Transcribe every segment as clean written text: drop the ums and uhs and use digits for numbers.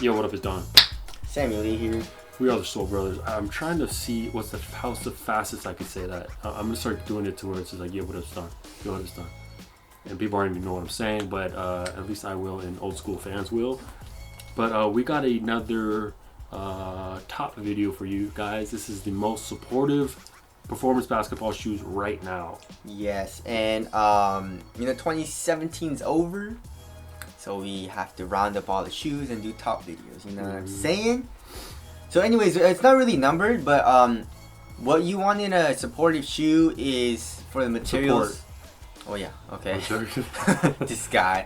Yo, what up, it's Don. Samuel Lee here. We are the Soul Brothers. I'm trying to see how's the fastest I could say that. I'm gonna start doing it to where it's just like, yo, what up, it's Don. Yo, what up, it's Don. And people aren't even know what I'm saying, but at least I will, and old school fans will. But we got another top video for you guys. This is the most supportive performance basketball shoes right now. Yes, and 2017's over, so we have to round up all the shoes and do top videos. You know what I'm saying? So, anyways, it's not really numbered, but what you want in a supportive shoe is for the materials. Support. Oh yeah, okay. This guy.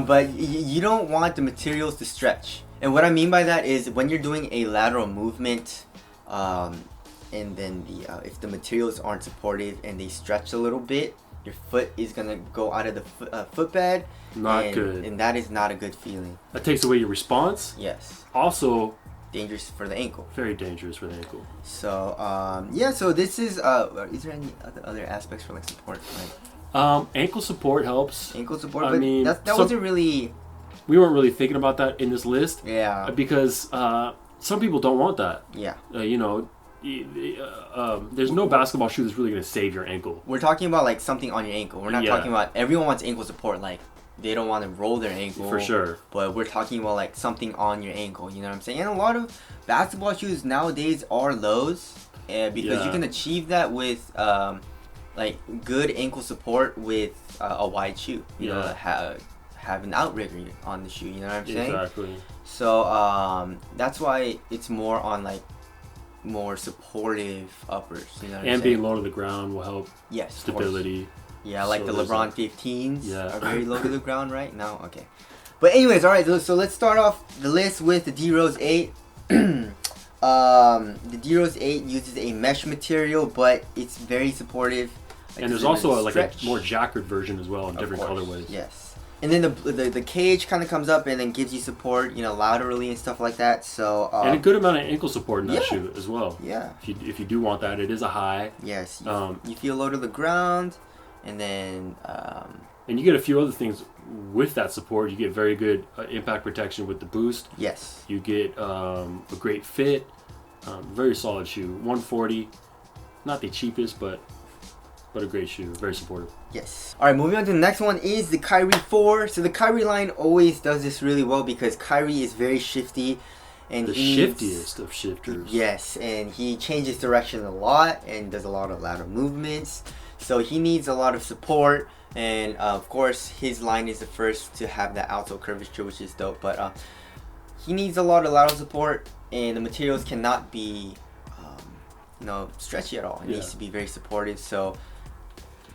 But you don't want the materials to stretch. And what I mean by that is when you're doing a lateral movement, and then if the materials aren't supportive and they stretch a little bit, your foot is gonna go out of the footbed. Not good. And that is not a good feeling. That takes away your response. Yes. Also, dangerous for the ankle. Very dangerous for the ankle. So yeah. So this is there any other aspects for like support? Ankle support helps. Ankle support. I but mean, that wasn't really. We weren't really thinking about that in this list. Yeah. Because some people don't want that. Yeah. There's no basketball shoe that's really going to save your ankle. We're talking about like something on your ankle. We're not talking about everyone wants ankle support. Like they don't want to roll their ankle. For sure. But we're talking about like something on your ankle. You know what I'm saying? And a lot of basketball shoes nowadays are lows, because you can achieve that with like good ankle support with a wide shoe. You know, have an outrigger on the shoe. You know what I'm saying? Exactly. So that's why it's more on like more supportive uppers. You know what I'm saying? Being low to the ground will help. Yes. Stability. Yeah, like so the LeBron 15s are very low to the ground, right? No? Okay. But anyways, alright, so let's start off the list with the D-Rose 8. The D-Rose 8 uses a mesh material, but it's very supportive. Like, and there's also like a more jackered version as well in different colorways. Yes. And then the cage kind of comes up and then gives you support, laterally and stuff like that. So and a good amount of ankle support in that shoe as well. Yeah. If you do want that, it is a high. Yes. You feel low to the ground. And then and you get a few other things with that support. You get very good impact protection with the boost. Yes. You get a great fit. Very solid shoe. 140, not the cheapest, but a great shoe. Very supportive. Yes. All right, moving on to the next one is the Kyrie IV. So the Kyrie line always does this really well because Kyrie is very shifty. And the shiftiest of shifters. Yes, and he changes direction a lot and does a lot of lateral movements. So he needs a lot of support, and of course his line is the first to have that outsole curvature, which is dope. But he needs a lot of lateral support, and the materials cannot be, stretchy at all. It needs to be very supportive. So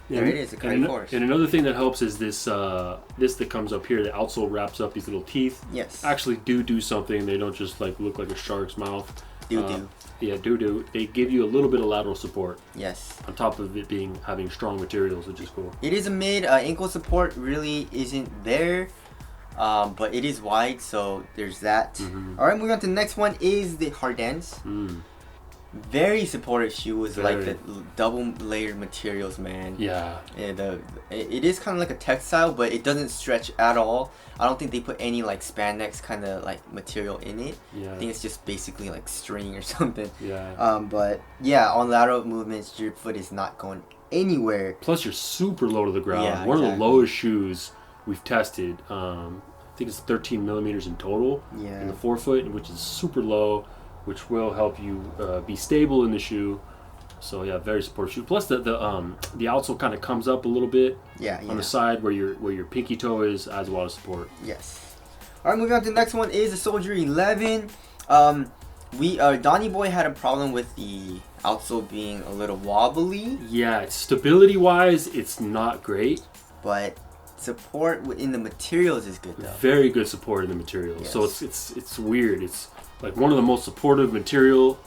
there it is, the Kyrie IV. And another thing that helps is this that comes up here. The outsole wraps up these little teeth. Yes. Actually, do something. They don't just like look like a shark's mouth. Do. Yeah, do. They give you a little bit of lateral support. Yes. On top of it having strong materials, which is cool. It is a mid. Ankle support really isn't there, but it is wide, so there's that. Mm-hmm. All right, moving on to the next one is the Hardens. Very supportive shoes, like the double layered materials, man. Yeah. And it is kind of like a textile, but it doesn't stretch at all. I don't think they put any like spandex kind of like material in it. Yeah. I think it's just basically like string or something. Yeah. But yeah, on lateral movements, your foot is not going anywhere. Plus, you're super low to the ground. Yeah, One of the lowest shoes we've tested. I think it's 13 millimeters in total. Yeah. In the forefoot, which is super low, which will help you be stable in the shoe. So yeah, very supportive shoe. Plus the outsole kind of comes up a little bit. Yeah. On the side where your pinky toe is, adds a lot of support. Yes. All right, moving on to the next one is the Soldier 11. Donnie Boy had a problem with the outsole being a little wobbly. Yeah, stability wise, it's not great. But support in the materials is good though. Very good support in the materials. Yes. So it's weird. It's like one of the most supportive material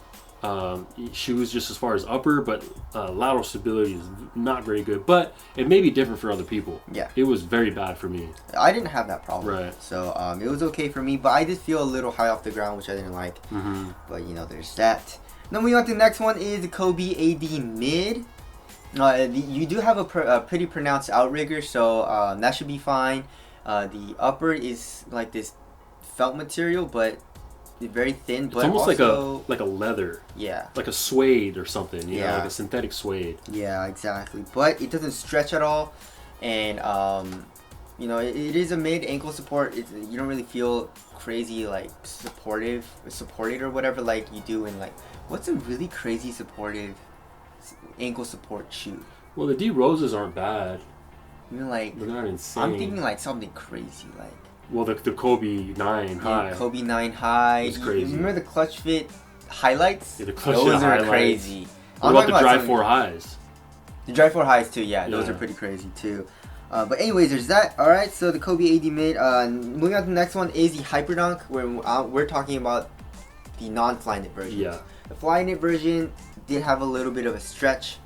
shoes just as far as upper, but lateral stability is not very good. But it may be different for other people. Yeah. It was very bad for me. I didn't have that problem. Right. So it was okay for me, but I did feel a little high off the ground, which I didn't like. Mm-hmm. But there's that. Then we on to the next one is the Kobe AD Mid. You do have a pretty pronounced outrigger, so that should be fine. The upper is like this felt material, but it's very thin. But It's almost also, like a leather, yeah, like a suede or something. You know, Yeah. like a synthetic suede. yeah, exactly. But it doesn't stretch at all, and you know, it is a mid ankle support. You don't really feel crazy like supported or whatever like you do in like what's a really crazy supportive ankle support shoe. Well, the D Roses aren't bad. I mean, like They're not insane. I'm thinking like something crazy like. Well, the Kobe 9 high. Yeah, Kobe 9 high. It's crazy. You remember the clutch fit highlights? Yeah, the clutch Those fit are highlights. crazy. What I'm about the talking Drive something- 4 highs? The Drive 4 highs too, yeah. Those Yeah. are pretty crazy too. But anyways, there's that. Alright, so the Kobe AD mid. Moving on to the next one is the Hyperdunk, where we're talking about the non-fly knit version. Yeah. The fly knit version did have a little bit of a stretch,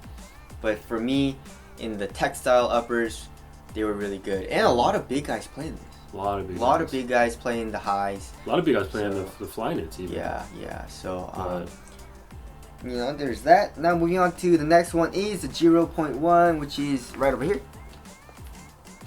but for me, in the textile uppers, they were really good. And a lot of big guys playing this. A lot of big A lot guys. of big guys playing the highs. A lot of big guys playing So- the fly knits even. Yeah. So, But- you know, there's that. Now moving on to the next one is the 0.1, which is right over here.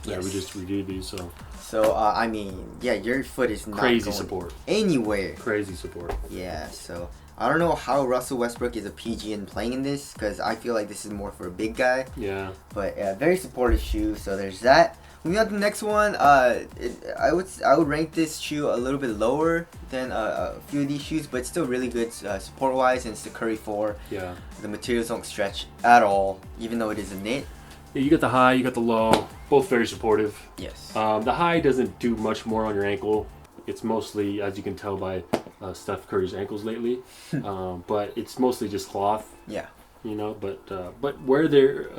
Yeah, we Yes. just reviewed these, so So, I mean, yeah, your foot is not crazy going support. anywhere. Crazy support. Yeah, so I don't know how Russell Westbrook is a PG and playing in this, because I feel like this is more for a big guy. Yeah. But very supportive shoe. So there's that. Moving on to the next one, I would rank this shoe a little bit lower than a few of these shoes, but still really good support wise. And it's the Curry 4. Yeah. The materials don't stretch at all, even though it is a knit. Yeah, you got the high, you got the low. Both very supportive. Yes. The high doesn't do much more on your ankle. It's mostly, as you can tell by Steph Curry's ankles lately, but it's mostly just cloth. Yeah. You know, but where they're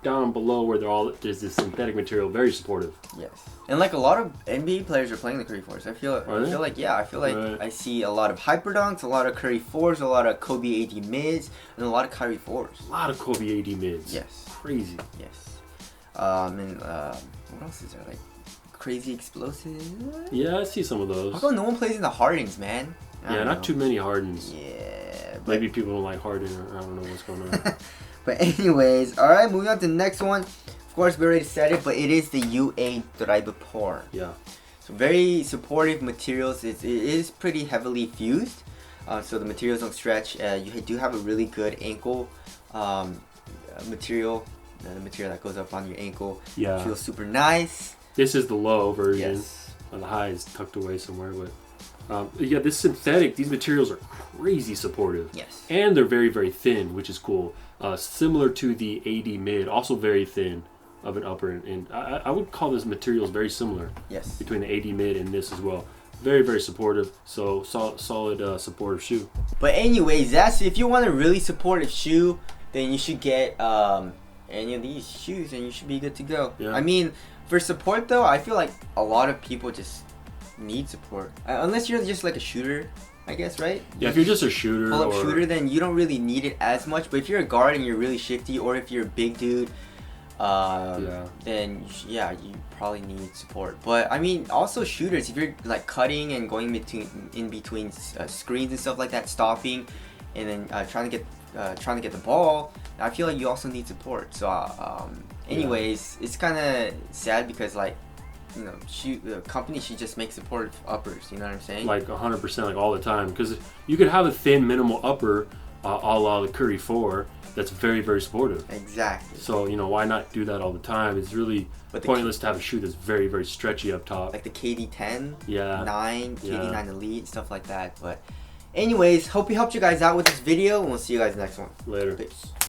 down below, where there's this synthetic material, very supportive. Yes. And like a lot of NBA players are playing the Curry 4s. I feel like Right. I see a lot of Hyperdunks, a lot of Curry 4s, a lot of Kobe AD mids, and a lot of Kyrie 4s. A lot of Kobe AD mids. Yes. Crazy. Yes. What else is there? Like crazy explosive. Yeah, I see some of those. How come no one plays in the Hardings, man? I Yeah, don't not know. too many Hardens. Yeah. But, Maybe people don't like Harden, or I don't know what's going on. but anyways, all right. Moving on to the next one. Of course, we already said it, but it is the UA Drive Pour. Yeah. So very supportive materials. It is pretty heavily fused, so the materials don't stretch. You do have a really good ankle material. The material that goes up on your ankle. Yeah. Feels super nice. This is the low version. Yes. The high is tucked away somewhere, but yeah, this synthetic, these materials are crazy supportive. Yes. And they're very, very thin, which is cool. Similar to the AD mid, also very thin of an upper, and I would call this materials very similar Yes. between the AD mid and this as well. Very, very supportive. So solid supportive shoe. But anyways, if you want a really supportive shoe, then you should get any of these shoes, and you should be good to go. Yeah. I mean, for support though, I feel like a lot of people just need support, unless you're just like a shooter, I guess, right? Yeah, if you're just a shooter, Pull-up or shooter, then you don't really need it as much. But if you're a guard and you're really shifty, or if you're a big dude, then you probably need support. But I mean, also shooters, if you're like cutting and going in between screens and stuff like that, stopping, and then trying to get the ball, I feel like you also need support. So, anyways, it's kind of sad because like, you know, the company should just make supportive uppers. You know what I'm saying? like 100%, like all the time, because you could have a thin minimal upper, a la the Curry 4, that's very, very supportive. Exactly. So, you know, why not do that all the time? It's really But pointless to have a shoe that's very, very stretchy up top. like the KD 10, Yeah. 9, Yeah. KD 9 Elite, stuff like that. But anyways, hope we helped you guys out with this video, and we'll see you guys next one. Later. Peace.